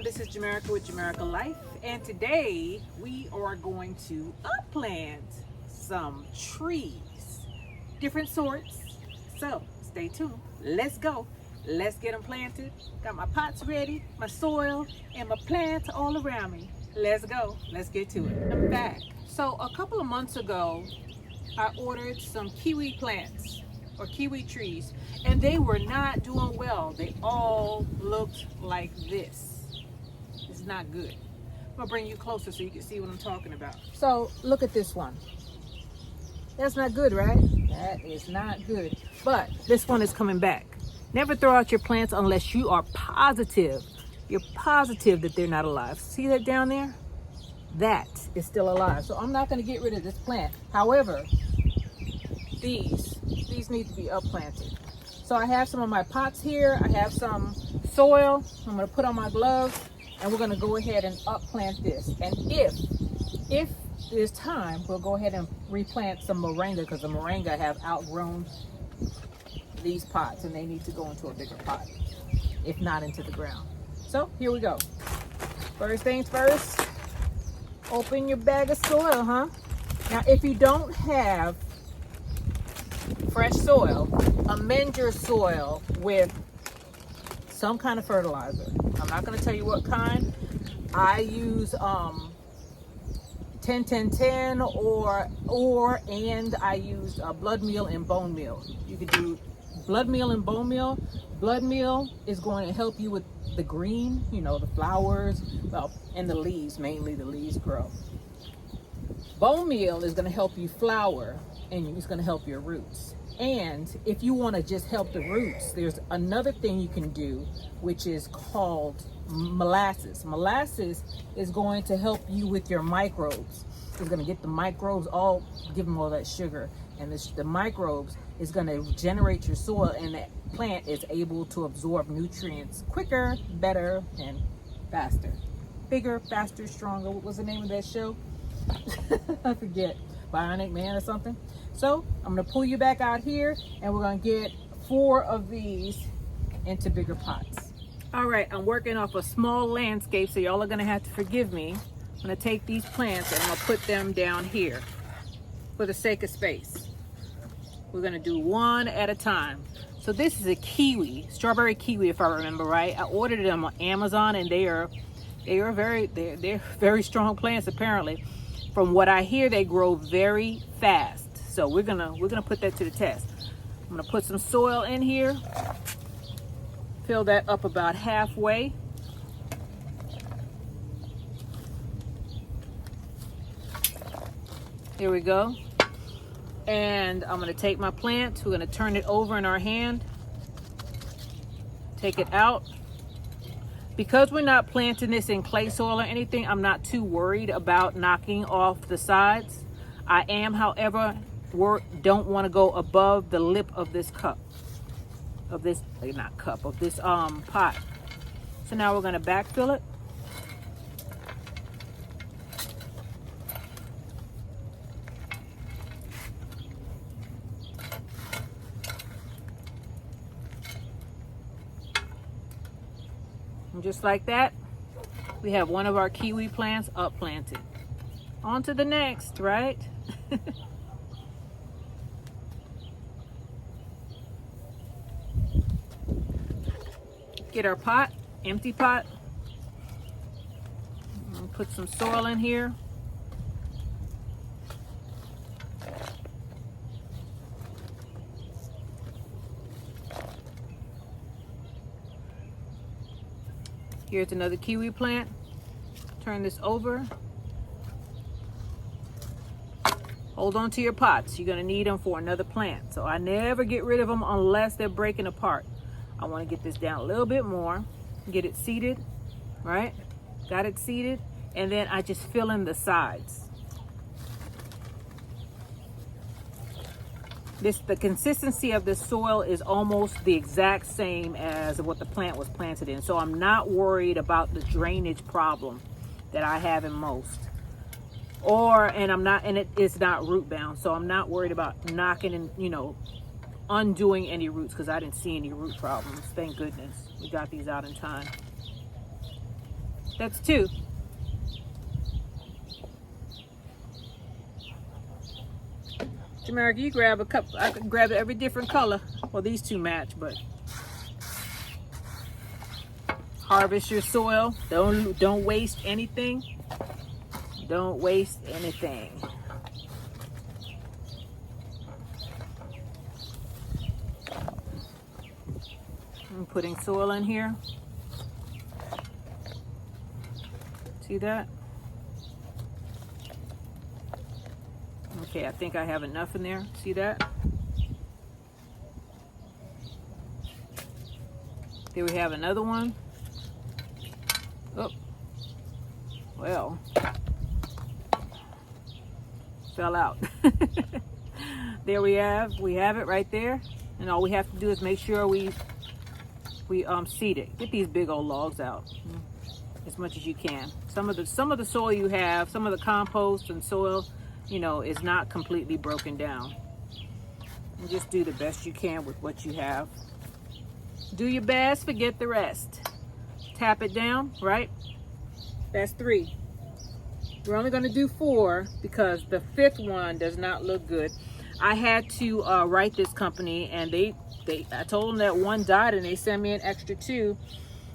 this is Jamaica with Jamaica Life, and today we are going to plant some trees, different sorts. So stay tuned. Let's go. Let's get them planted. Got my pots ready, my soil, and my plants all around me. Let's go. Let's get to it. I'm back. So a couple of months ago, I ordered some kiwi plants or kiwi trees, and they were not doing well. They all looked like this. It's not good. I'm gonna bring you closer so you can see what I'm talking about. So look at this one. That's not good, right? That is not good. But this one is coming back. Never throw out your plants unless you are positive. You're positive that they're not alive. See that down there? That is still alive. So I'm not gonna get rid of this plant. However, these need to be upplanted. So I have some of my pots here. I have some soil. I'm gonna put on my gloves and we're gonna go ahead and upplant this. And if there's time, we'll go ahead and replant some moringa, because the moringa have outgrown these pots and they need to go into a bigger pot, if not into the ground. So here we go. First things first, open your bag of soil, huh? Now, if you don't have fresh soil, amend your soil with some kind of fertilizer. I'm not going to tell you what kind. I use 10-10-10 and I use blood meal and bone meal. You could do blood meal and bone meal. Blood meal is going to help you with the green, you know, the flowers, well, and the leaves, mainly the leaves grow. Bone meal is going to help you flower, and it's going to help your roots. And if you want to just help the roots, there's another thing you can do, which is called molasses. Molasses is going to help you with your microbes. It's going to get the microbes all, give them all that sugar. And the microbes is going to generate your soil, and that plant is able to absorb nutrients quicker, better, and faster. Bigger, faster, stronger. What was the name of that show? I forget. Bionic Man or something. So I'm going to pull you back out here, and we're going to get 4 of these into bigger pots. All right, I'm working off a small landscape, so y'all are going to have to forgive me. I'm going to take these plants and I'm going to put them down here for the sake of space. We're going to do one at a time. So this is a kiwi, strawberry kiwi, if I remember right. I ordered them on Amazon, and they're very strong plants apparently. From what I hear, they grow very fast. So we're gonna put that to the test. I'm gonna put some soil in here. Fill that up about halfway. Here we go. And I'm gonna take my plant. We're gonna turn it over in our hand. Take it out. Because we're not planting this in clay soil or anything, I'm not too worried about knocking off the sides. I am, however, don't want to go above the lip of this cup, of this pot. So now we're going to backfill it. And just like that, we have one of our kiwi plants upplanted. On to the next, right? Get our pot, empty pot. Put some soil in here. Here's another kiwi plant. Turn this over. Hold on to your pots. You're gonna need them for another plant. So I never get rid of them unless they're breaking apart. I want to get this down a little bit more, get it seated, right? Got it seated, and then I just fill in the sides. The consistency of this soil is almost the exact same as what the plant was planted in. So I'm not worried about the drainage problem that I have in most. It's not root bound. So I'm not worried about knocking and, undoing any roots, because I didn't see any root problems. Thank goodness we got these out in time. That's 2. Jamaica, you grab a cup. I could grab every different color. Well, these 2 match, but harvest your soil. Don't waste anything. Don't waste anything. I'm putting soil in here. See that? Okay, I think I have enough in there. See that? There we have another one. Oh, well, fell out. There we have it right there. And all we have to do is make sure we seed it. Get these big old logs out as much as you can. Some of the soil you have, some of the compost and soil, you know, is not completely broken down. And just do the best you can with what you have. Do your best, forget the rest. Tap it down, right? That's 3. We're only going to do 4 because the 5th one does not look good. I had to write this company, and I told them that 1 died, and they sent me an extra 2.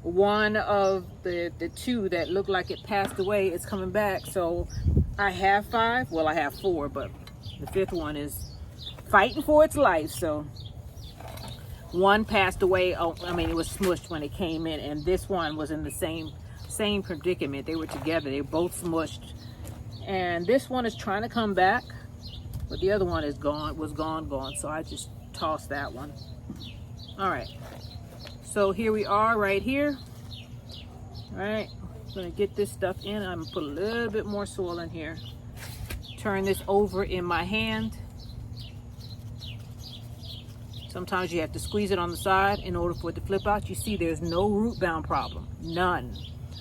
One of the 2 that looked like it passed away is coming back. So I have 5. Well, I have 4, but the 5th one is fighting for its life. So 1 passed away. Oh, I mean, it was smushed when it came in, and this one was in the same predicament. They were together. They were both smushed, and this one is trying to come back, but the other one is gone. So I just tossed that one. All right. So here we are, right here. All right. I'm gonna get this stuff in. I'm gonna put a little bit more soil in here. Turn this over in my hand. Sometimes you have to squeeze it on the side in order for it to flip out. You see there's no root bound problem, none.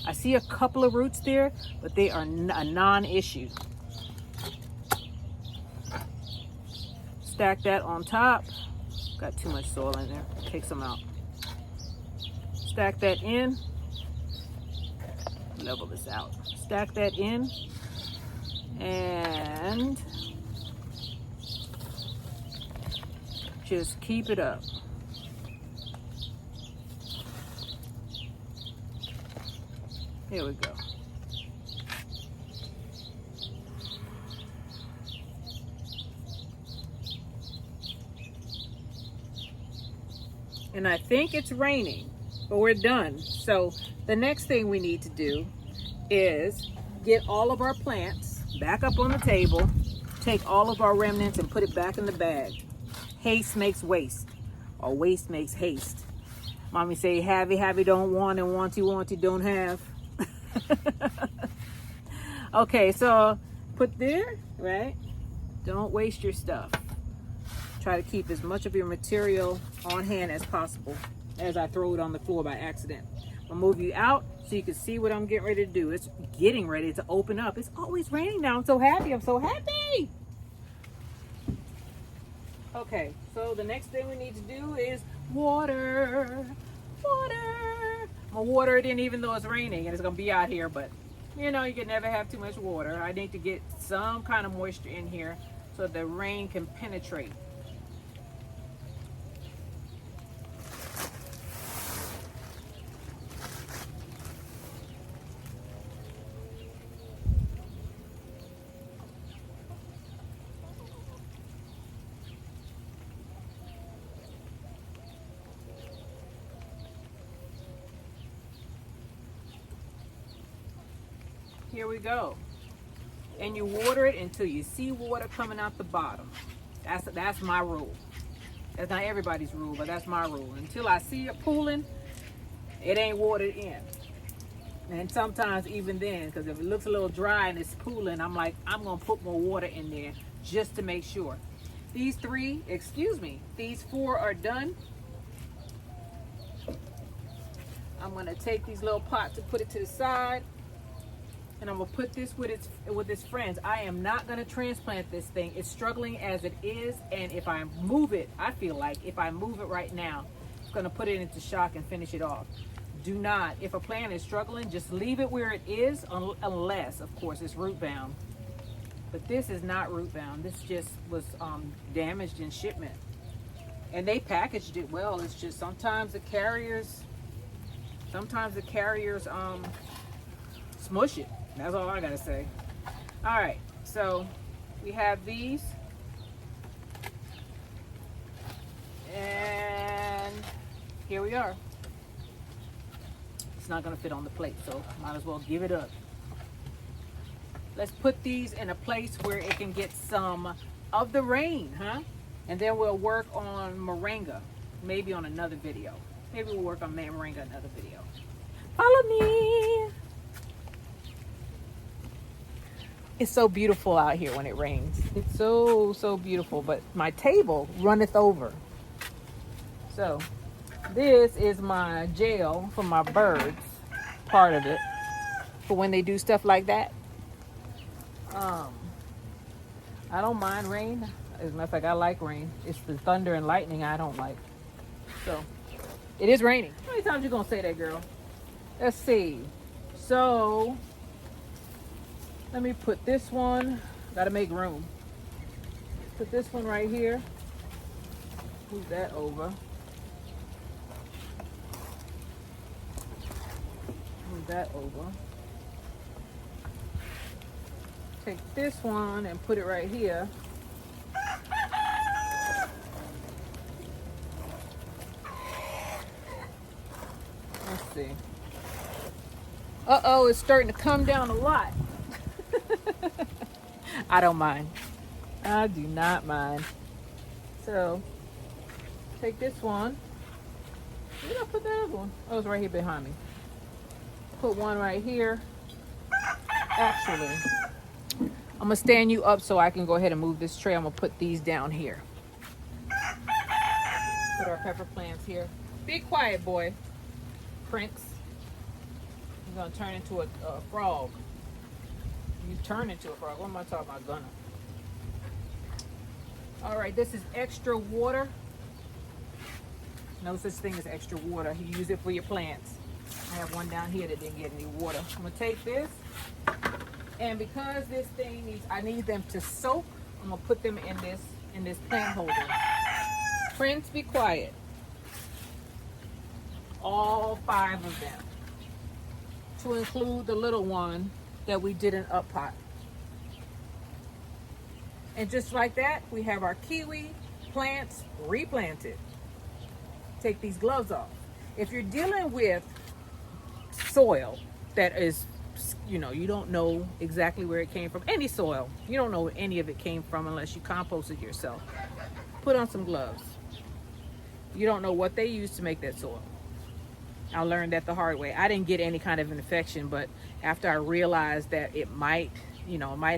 I see a couple of roots there, but they are a non-issue. Stack that on top. Got too much soil in there, take some out. Stack that in, level this out. Stack that in, and just keep it up. There we go. And I think it's raining, but we're done. So the next thing we need to do is get all of our plants back up on the table, take all of our remnants and put it back in the bag. Haste makes waste, or waste makes haste. Mommy say, have it, don't want, and want it, don't have. Okay, so put there, right? Don't waste your stuff. Try to keep as much of your material on hand as possible as I throw it on the floor by accident. I'll move you out so you can see what I'm getting ready to do. It's getting ready to open up. It's always raining now. I'm so happy. Okay, so the next thing we need to do is water. I'm gonna water it in even though it's raining and it's gonna be out here, but you know, you can never have too much water. I need to get some kind of moisture in here so the rain can penetrate. Here we go. And you water it until you see water coming out the bottom. That's my rule. That's not everybody's rule, but that's my rule. Until I see it pooling, it ain't watered in. And sometimes even then, because if it looks a little dry and it's pooling, I'm like, I'm gonna put more water in there just to make sure. These 4 are done. I'm gonna take these little pots and put it to the side. And I'm gonna put this with its friends. I am not gonna transplant this thing. It's struggling as it is, and if I move it, I feel like if I move it right now, it's gonna put it into shock and finish it off. do not, if a plant is struggling, just leave it where it is, unless, of course, it's root bound. But this is not root bound. This just was damaged in shipment. And they packaged it well. It's just sometimes the carriers smush it. That's all I gotta say. All right, so we have these. And here we are. It's not gonna fit on the plate, so might as well give it up. Let's put these in a place where it can get some of the rain, huh? And then we'll work on moringa, maybe on another video. Maybe we'll work on moringa another video. Follow me. It's so beautiful out here when it rains. It's so, so beautiful, but my table runneth over. So this is my jail for my birds, part of it, for when they do stuff like that. I don't mind rain. As a matter of fact, I like rain. It's the thunder and lightning I don't like. So it is raining. How many times you gonna say that, girl? Let's see. So let me put this one. Gotta make room. Put this one right here. Move that over. Move that over. Take this one and put it right here. Let's see. Uh-oh, it's starting to come down a lot. I don't mind. I do not mind. So, take this one. Where did I put that other one? Oh, it's right here behind me. Put one right here. Actually, I'm gonna stand you up so I can go ahead and move this tray. I'm gonna put these down here. Put our pepper plants here. Be quiet, boy. Prince. You're gonna turn into a frog. You turn into a frog. What am I talking about? Gonna. All right, this is extra water. No such thing as extra water. You use it for your plants. I have one down here that didn't get any water. I'm gonna take this, and because this thing needs, I need them to soak. I'm gonna put them in this plant holder. Prince, be quiet. All 5 of them, to include the little one that we did an up pot. And just like that, we have our kiwi plants replanted. Take these gloves off. If you're dealing with soil that is, you don't know exactly where it came from, any soil, you don't know where any of it came from unless you composted yourself, put on some gloves. You don't know what they used to make that soil. I learned that the hard way. I didn't get any kind of infection, but after I realized that it might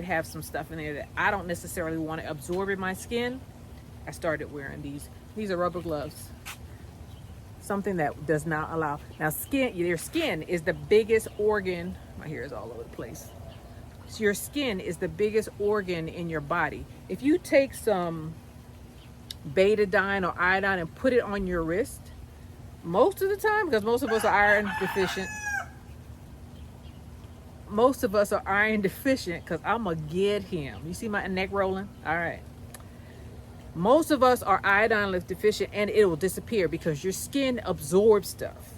have some stuff in there that I don't necessarily want to absorb in my skin, I started wearing these. These are rubber gloves. Something that does not allow. Now, your skin is the biggest organ. My hair is all over the place. So your skin is the biggest organ in your body. If you take some betadine or iodine and put it on your wrist, most of the time, because most of us are iron deficient. Most of us are iron deficient because I'm going to get him. You see my neck rolling? All right. Most of us are iodine deficient, and it will disappear because your skin absorbs stuff.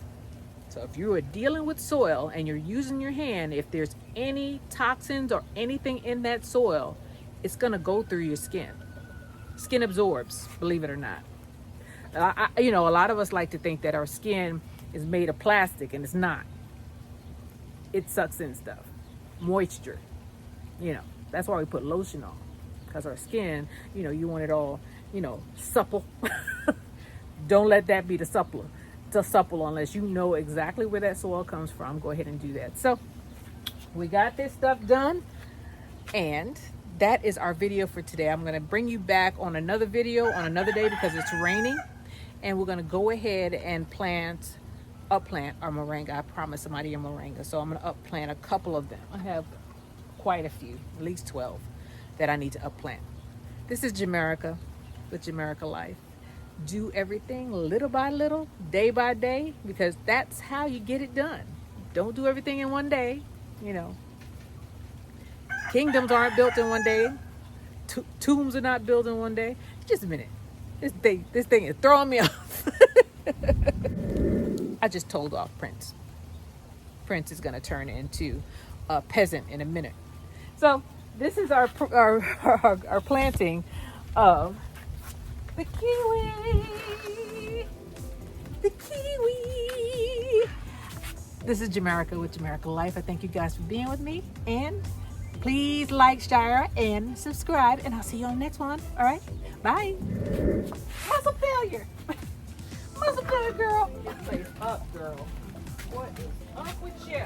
So if you are dealing with soil and you're using your hand, if there's any toxins or anything in that soil, it's going to go through your skin. Skin absorbs, believe it or not. A lot of us like to think that our skin is made of plastic, and it's not. It sucks in stuff, moisture. That's why we put lotion on, because our skin, you want it all, supple. Don't let that be the supple unless you know exactly where that soil comes from. Go ahead and do that. So we got this stuff done, and that is our video for today. I'm going to bring you back on another video on another day because it's raining, and we're going to go ahead and upplant our moringa. I promised somebody a moringa, so I'm going to upplant a couple of them. I have quite a few, at least 12 that I need to upplant. This is Jamerica with Jamerica Life. Do everything little by little, day by day, because that's how you get it done. Don't do everything in one day. You know, kingdoms aren't built in one day. Tombs are not built in one day. Just a minute. This thing is throwing me off. I just told off Prince. Prince is going to turn into a peasant in a minute. So this is our planting of the kiwi. The kiwi. This is Jamarica with Jamarica Life. I thank you guys for being with me. And please like, share, and subscribe. And I'll see you on the next one. All right? Bye. Muscle failure. Muscle failure, girl. Get face up, girl. What is up with you?